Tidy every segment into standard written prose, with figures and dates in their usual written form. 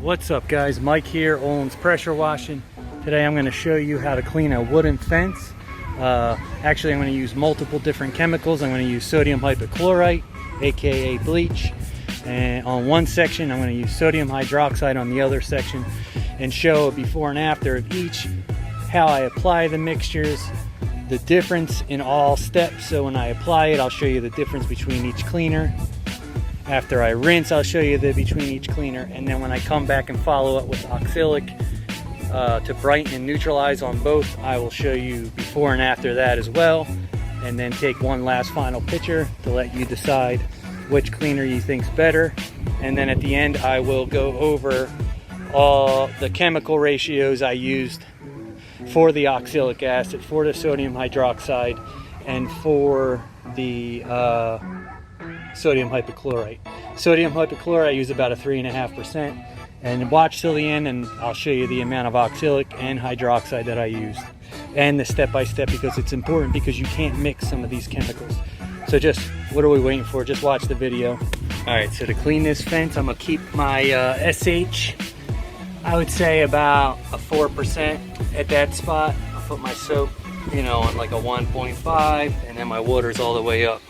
What's up guys, Mike here, Olin's Pressure Washing. Today I'm going to show you how to clean a wooden fence. Actually I'm going to use multiple different chemicals. I'm going to use sodium hypochlorite, aka bleach, and on one section I'm going to use sodium hydroxide on the other section, and show a before and after of each, how I apply the mixtures, the difference in all steps. So when I apply it, I'll show you the difference between each cleaner. After I rinse, I'll show you the between each cleaner, and then when I come back and follow up with oxalic to brighten and neutralize on both, I will show you before and after that as well, and then take one last final picture to let you decide which cleaner you think's better. And then at the end I will go over all the chemical ratios I used for the oxalic acid, for the sodium hydroxide, and for the sodium hypochlorite. Sodium hypochlorite I use about a 3.5%, and watch till the end and I'll show you the amount of oxalic and hydroxide that I used, and the step-by-step, because it's important, because you can't mix some of these chemicals. So just, what are we waiting for? Just watch the video. Alright, so to clean this fence, I'm going to keep my SH, I would say about a 4% at that spot. I'll put my soap, on like a 1.5, and then my water's all the way up.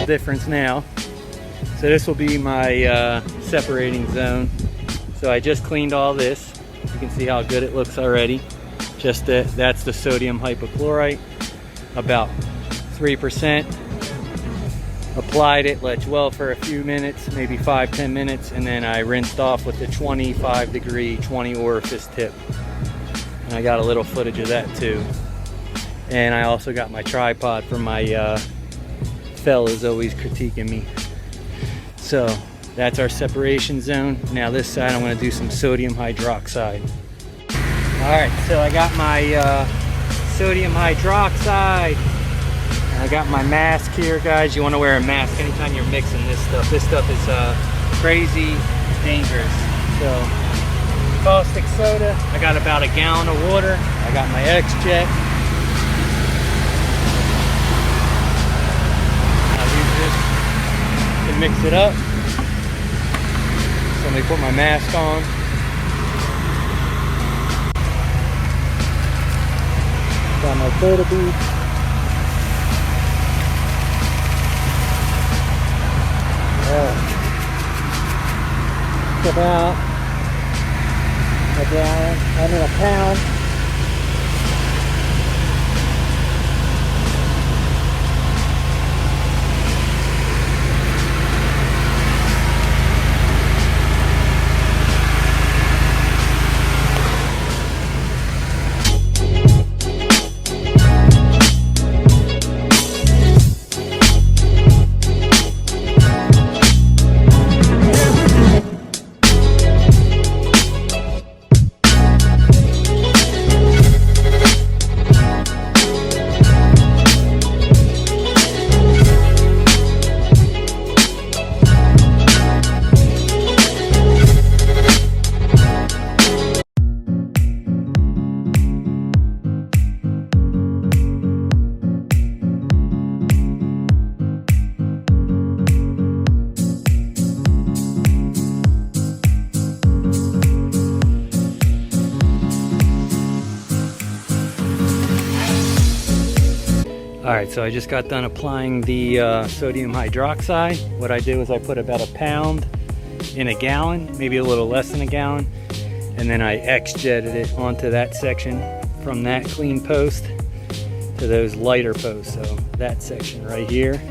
Difference now. So this will be my separating zone. So I just cleaned all this. You can see how good it looks already. Just that's the sodium hypochlorite, about 3%. Applied it, let dwell for a few minutes, maybe 5-10 minutes, and then I rinsed off with the 25-degree 20 orifice tip. And I got a little footage of that too. And I also got my tripod for my fellas always critiquing me. So that's our separation zone. Now this side I'm going to do some sodium hydroxide. Alright, so I got my sodium hydroxide, and I got my mask here, guys. You want to wear a mask anytime you're mixing this stuff. This stuff is crazy dangerous. So caustic soda, I got about a gallon of water. I got my X-Jet. Mix it up. So let me put my mask on. Got my soda beads. It's about a gallon, a pound. Alright, so I just got done applying the sodium hydroxide. What I did was I put about a pound in a gallon, maybe a little less than a gallon, and then I X-jetted it onto that section from that clean post to those lighter posts, so that section right here.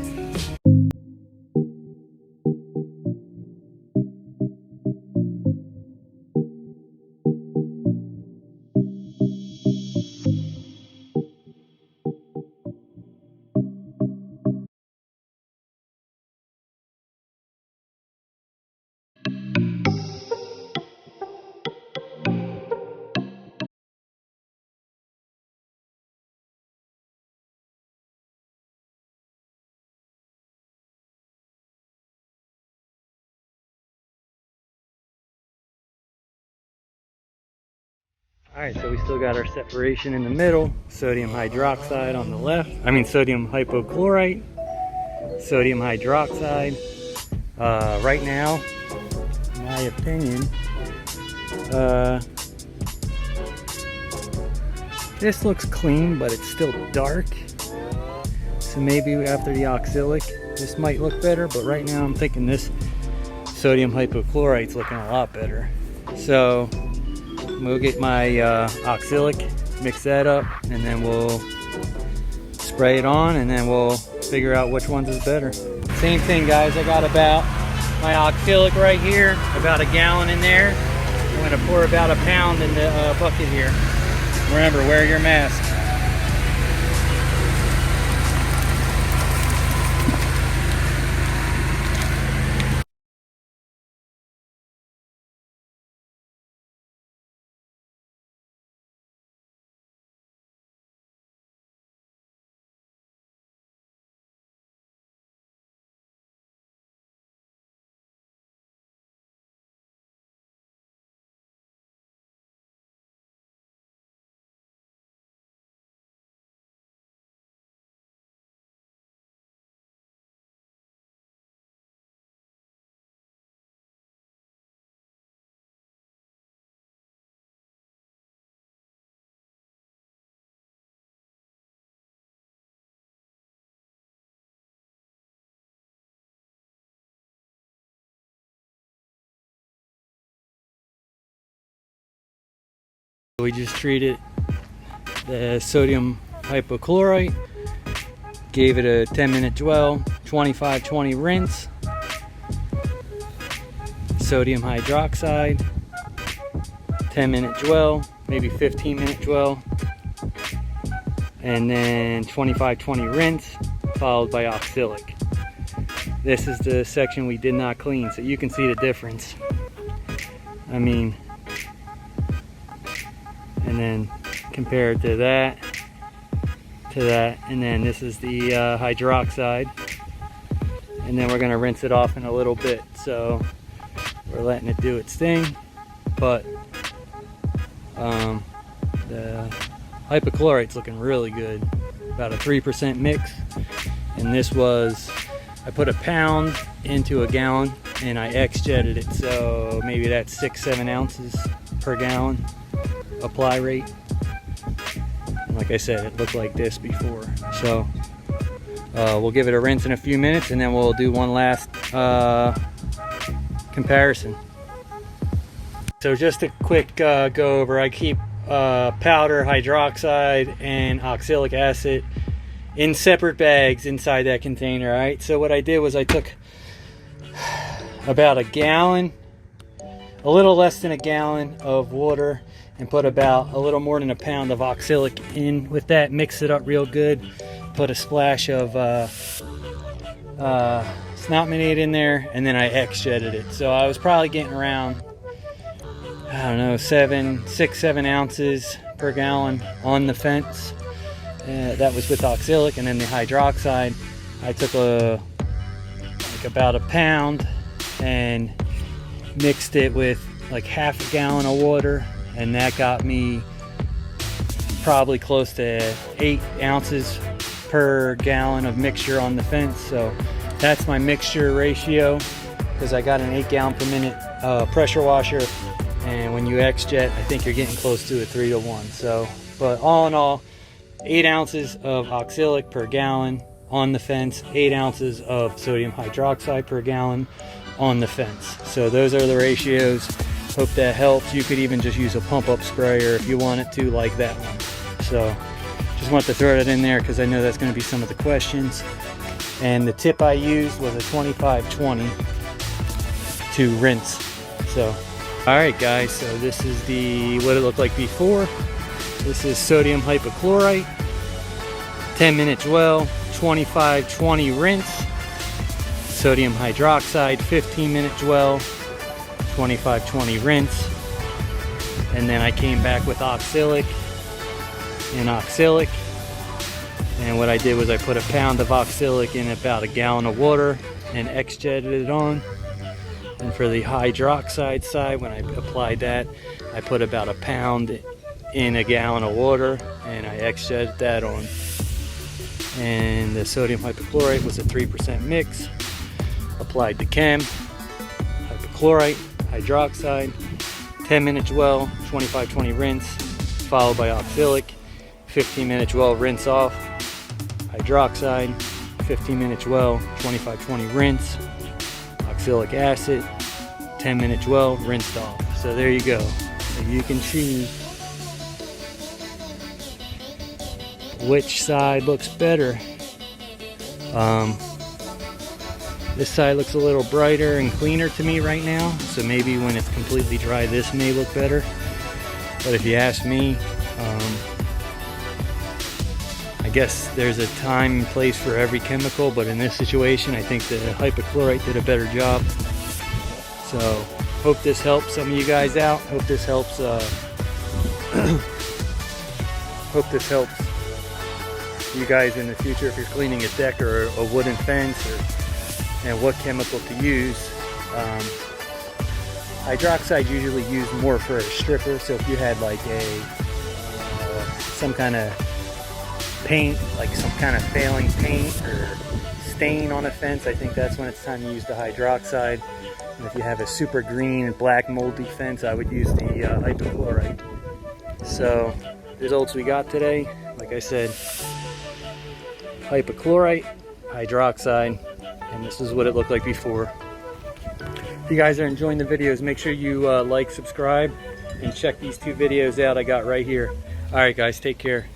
Alright, so we still got our separation in the middle. Sodium hydroxide on the left. Sodium hypochlorite. Sodium hydroxide. Right now, in my opinion, this looks clean, but it's still dark. So maybe after the oxalic, this might look better. But right now, I'm thinking this sodium hypochlorite's looking a lot better. So we'll get my oxalic, mix that up, and then we'll spray it on, and then we'll figure out which ones is better. Same thing, guys. I got about my oxalic right here, about a gallon in there. I'm going to pour about a pound in the bucket here. Remember, wear your mask. We just treated the sodium hypochlorite, gave it a 10-minute dwell, 25-20 rinse. Sodium hydroxide, 10-minute dwell, maybe 15-minute dwell, and then 25-20 rinse, followed by oxalic. This is the section we did not clean, so you can see the difference. And then compared to that, and then this is the hydroxide, and then we're going to rinse it off in a little bit. So we're letting it do its thing, but the hypochlorite's looking really good, about a 3% mix. And this was, I put a pound into a gallon and I X-jetted it, so maybe that's 6-7 ounces per gallon apply rate. And like I said, it looked like this before. So we'll give it a rinse in a few minutes, and then we'll do one last comparison. So just a quick go over. I keep powder, hydroxide, and oxalic acid in separate bags inside that container. All right, so what I did was I took about a gallon, a little less than a gallon of water, and put about a little more than a pound of oxalic in with that. Mix it up real good. Put a splash of snotminate in there, and then I X-jetted it. So I was probably getting around, I don't know, 6-7 ounces per gallon on the fence. That was with oxalic. And then the hydroxide, I took about a pound and mixed it with like half a gallon of water, and that got me probably close to 8 ounces per gallon of mixture on the fence. So that's my mixture ratio, because I got an 8 gallon per minute pressure washer, and when you X-jet, I think you're getting close to a 3-to-1. So, but all in all, 8 ounces of oxalic per gallon on the fence, 8 ounces of sodium hydroxide per gallon on the fence. So those are the ratios. Hope that helps. You could even just use a pump-up sprayer if you wanted to, like that one. So just want to throw that in there because I know that's going to be some of the questions. And the tip I used was a 25-20 to rinse. So alright guys, so this is what it looked like before. This is sodium hypochlorite, 10-minute dwell, 25-20 rinse. Sodium hydroxide, 15-minute dwell, 25-20 rinse. And then I came back with oxalic and oxalic. And what I did was I put a pound of oxalic in about a gallon of water and X-jetted it on. And for the hydroxide side, when I applied that, I put about a pound in a gallon of water and I X-jetted that on. And the sodium hypochlorite was a 3% mix. Applied the chem, hypochlorite, hydroxide, 10-minute dwell, 25-20 rinse, followed by oxalic, 15-minute dwell, rinse off, hydroxide, 15-minute dwell, 25-20 rinse, oxalic acid, 10-minute dwell, rinsed off. So there you go. So you can choose which side looks better. This side looks a little brighter and cleaner to me right now, so maybe when it's completely dry this may look better. But if you ask me, I guess there's a time and place for every chemical, but in this situation I think the hypochlorite did a better job. So hope this helps some of you guys out. Hope this helps hope this helps you guys in the future if you're cleaning a deck or a wooden fence, and what chemical to use. Hydroxide usually used more for a stripper, so if you had like some kind of paint, like some kind of failing paint or stain on a fence, I think that's when it's time to use the hydroxide. And if you have a super green and black moldy fence, I would use the hypochlorite. So the results we got today, like I said, hypochlorite, hydroxide, and this is what it looked like before. If you guys are enjoying the videos, make sure you like, subscribe, and check these 2 videos out I got right here. Alright guys, take care.